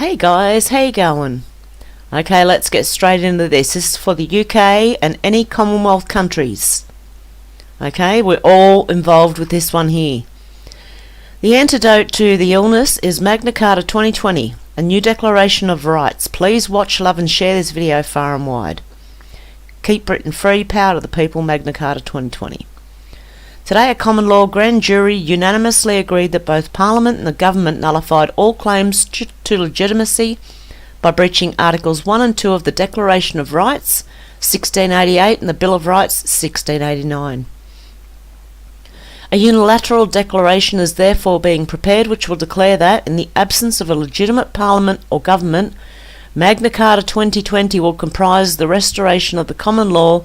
Hey guys, how you going? Okay, let's get straight into this. This is for the UK and any Commonwealth countries. Okay, we're all involved with this one here. The antidote to the illness is MAGNACARTA2020, a new declaration of rights. Please watch, love and share this video far and wide. Keep Britain free, power to the people, MAGNACARTA2020. Today, a common law grand jury unanimously agreed that both Parliament and the government nullified all claims to legitimacy by breaching Articles 1 and 2 of the Declaration of Rights, 1688, and the Bill of Rights, 1689. A unilateral declaration is therefore being prepared which will declare that, in the absence of a legitimate Parliament or government, Magna Carta 2020 will comprise the restoration of the common law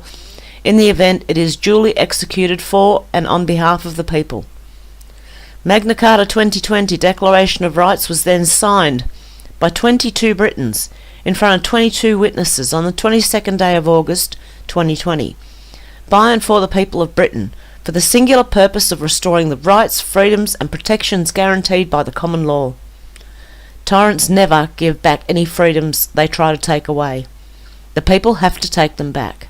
in the event it is duly executed for and on behalf of the people. Magna Carta 2020 Declaration of Rights was then signed by 22 Britons in front of 22 witnesses on the 22nd day of August 2020, by and for the people of Britain, for the singular purpose of restoring the rights, freedoms and protections guaranteed by the common law. Tyrants never give back any freedoms they try to take away. The people have to take them back.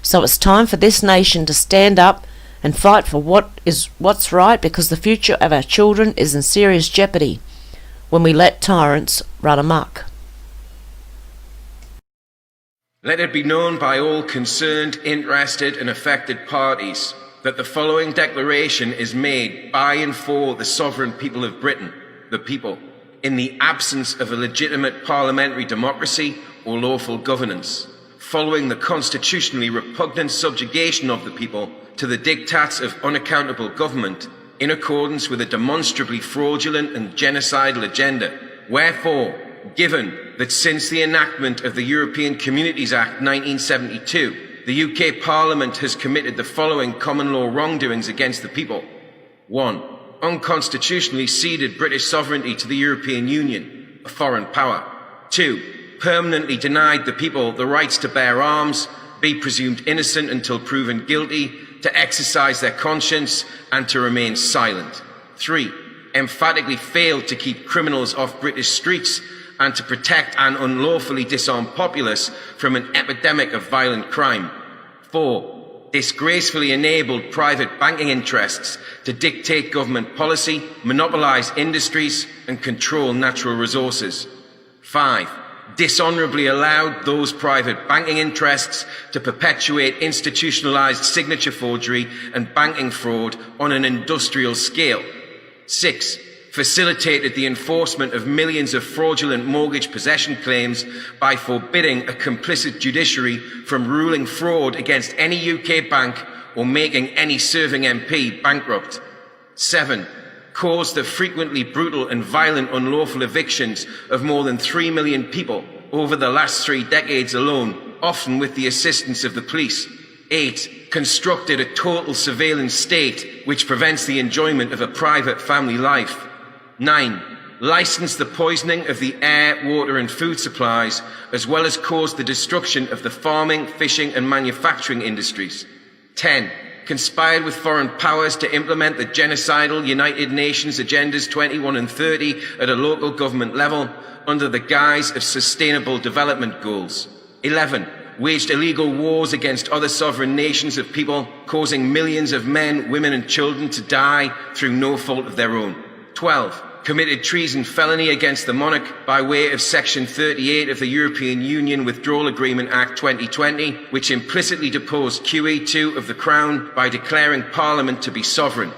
So it's time for this nation to stand up and fight for what's right, because the future of our children is in serious jeopardy when we let tyrants run amok. Let it be known by all concerned, interested and affected parties that the following declaration is made by and for the sovereign people of Britain, the people, in the absence of a legitimate parliamentary democracy or lawful governance, following the constitutionally repugnant subjugation of the people to the diktats of unaccountable government, in accordance with a demonstrably fraudulent and genocidal agenda. Wherefore, given that since the enactment of the European Communities Act 1972, the UK Parliament has committed the following common law wrongdoings against the people. 1. Unconstitutionally ceded British sovereignty to the European Union, a foreign power. 2. Permanently denied the people the rights to bear arms, be presumed innocent until proven guilty, to exercise their conscience, and to remain silent. 3. Emphatically failed to keep criminals off British streets and to protect an unlawfully disarmed populace from an epidemic of violent crime. 4. Disgracefully enabled private banking interests to dictate government policy, monopolise industries, and control natural resources. 5. Dishonourably allowed those private banking interests to perpetuate institutionalised signature forgery and banking fraud on an industrial scale. 6. Facilitated the enforcement of millions of fraudulent mortgage possession claims by forbidding a complicit judiciary from ruling fraud against any UK bank or making any serving MP bankrupt. 7. Caused the frequently brutal and violent unlawful evictions of more than 3 million people over the last 3 decades alone, often with the assistance of the police. 8. Constructed a total surveillance state which prevents the enjoyment of a private family life. 9. Licensed the poisoning of the air, water and food supplies, as well as caused the destruction of the farming, fishing and manufacturing industries. 10. Conspired with foreign powers to implement the genocidal United Nations Agendas 21 and 30 at a local government level under the guise of sustainable development goals. 11. Waged illegal wars against other sovereign nations of people, causing millions of men, women and children to die through no fault of their own. 12. Committed treason felony against the monarch by way of Section 38 of the European Union Withdrawal Agreement Act 2020, which implicitly deposed QE2 of the Crown by declaring Parliament to be sovereign.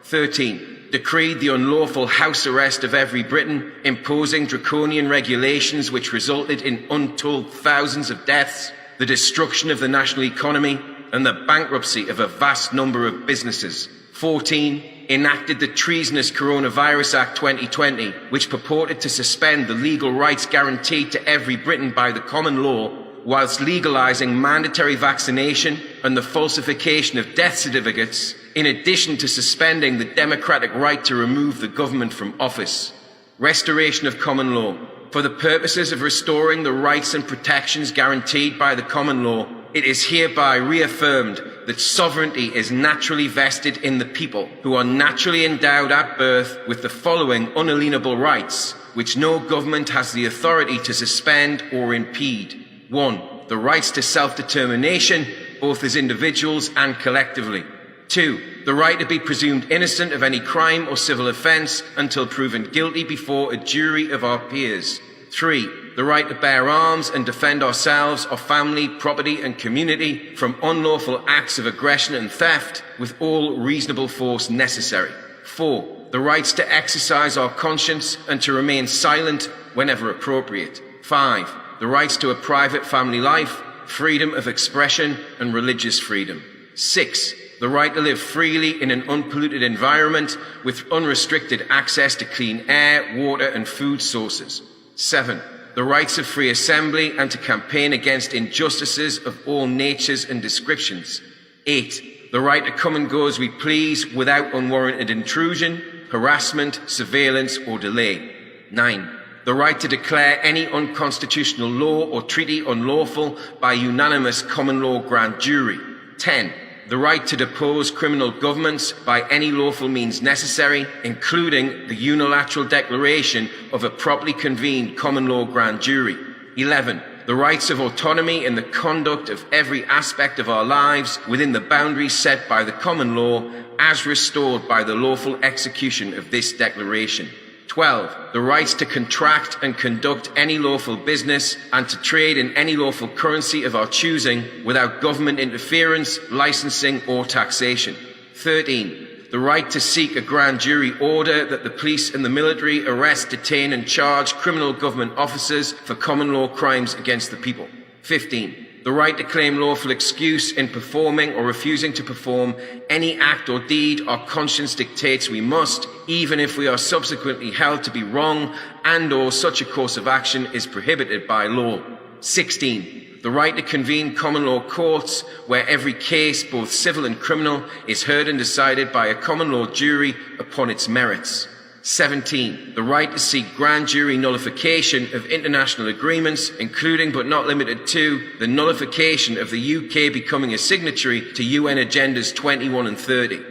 13. Decreed the unlawful house arrest of every Briton, imposing draconian regulations which resulted in untold thousands of deaths, the destruction of the national economy, and the bankruptcy of a vast number of businesses. 14. Enacted the treasonous Coronavirus Act 2020, which purported to suspend the legal rights guaranteed to every Briton by the common law, whilst legalising mandatory vaccination and the falsification of death certificates, in addition to suspending the democratic right to remove the government from office. Restoration of common law. For the purposes of restoring the rights and protections guaranteed by the common law, it is hereby reaffirmed that sovereignty is naturally vested in the people, who are naturally endowed at birth with the following unalienable rights: which no government has the authority to suspend or impede. 1. The rights to self-determination, both as individuals and collectively. 2. The right to be presumed innocent of any crime or civil offence until proven guilty before a jury of our peers. 3. The right to bear arms and defend ourselves, our family, property and community from unlawful acts of aggression and theft with all reasonable force necessary. 4. The rights to exercise our conscience and to remain silent whenever appropriate. 5. The rights to a private family life, freedom of expression and religious freedom. 6. The right to live freely in an unpolluted environment with unrestricted access to clean air, water and food sources. 7. The rights of free assembly and to campaign against injustices of all natures and descriptions. 8. The right to come and go as we please without unwarranted intrusion, harassment, surveillance or delay. 9. The right to declare any unconstitutional law or treaty unlawful by unanimous common law grand jury. 10. The right to depose criminal governments by any lawful means necessary, including the unilateral declaration of a properly convened common law grand jury. 11. The rights of autonomy in the conduct of every aspect of our lives within the boundaries set by the common law, as restored by the lawful execution of this declaration. 12. The rights to contract and conduct any lawful business and to trade in any lawful currency of our choosing without government interference, licensing or taxation. 13. The right to seek a grand jury order that the police and the military arrest, detain and charge criminal government officers for common law crimes against the people. 15. The right to claim lawful excuse in performing or refusing to perform any act or deed our conscience dictates we must, even if we are subsequently held to be wrong and or such a course of action is prohibited by law. 16. The right to convene common law courts where every case, both civil and criminal, is heard and decided by a common law jury upon its merits. 17. The right to seek grand jury nullification of international agreements, including but not limited to the nullification of the UK becoming a signatory to UN Agendas 21 and 30.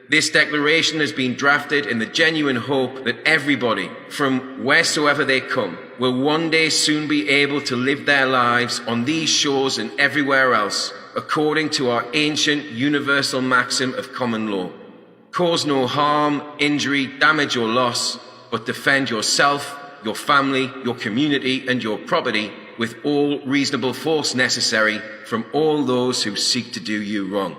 This declaration has been drafted in the genuine hope that everybody, from wheresoever they come, will one day soon be able to live their lives on these shores and everywhere else, according to our ancient universal maxim of common law. Cause no harm, injury, damage or loss, but defend yourself, your family, your community and your property with all reasonable force necessary from all those who seek to do you wrong.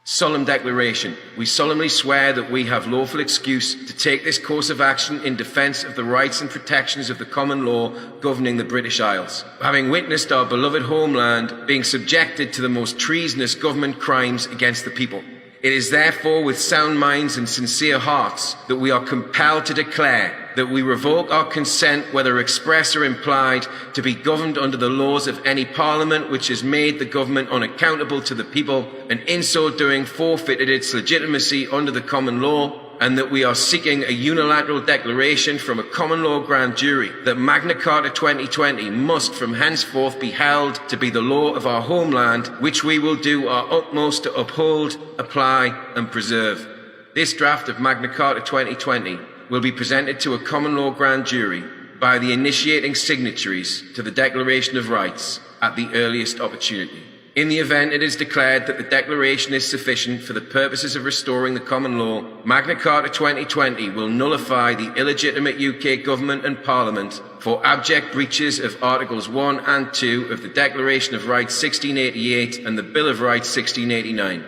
Solemn declaration. We solemnly swear that we have lawful excuse to take this course of action in defence of the rights and protections of the common law governing the British Isles, having witnessed our beloved homeland being subjected to the most treasonous government crimes against the people. It is therefore with sound minds and sincere hearts that we are compelled to declare that we revoke our consent, whether express or implied, to be governed under the laws of any parliament which has made the government unaccountable to the people, and in so doing forfeited its legitimacy under the common law, and that we are seeking a unilateral declaration from a common law grand jury that Magna Carta 2020 must from henceforth be held to be the law of our homeland, which we will do our utmost to uphold, apply and preserve. This draft of Magna Carta 2020 will be presented to a common law grand jury by the initiating signatories to the Declaration of Rights at the earliest opportunity. In the event it is declared that the declaration is sufficient for the purposes of restoring the common law, Magna Carta 2020 will nullify the illegitimate UK government and Parliament for abject breaches of Articles 1 and 2 of the Declaration of Rights 1688 and the Bill of Rights 1689.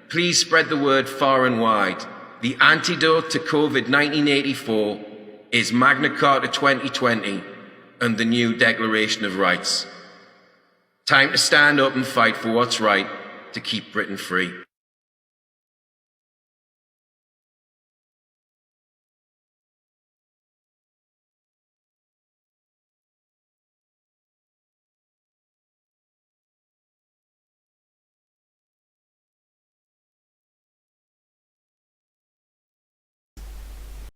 Please spread the word far and wide. The antidote to COVID-1984 is Magna Carta 2020 and the new Declaration of Rights. Time to stand up and fight for what's right to keep Britain free.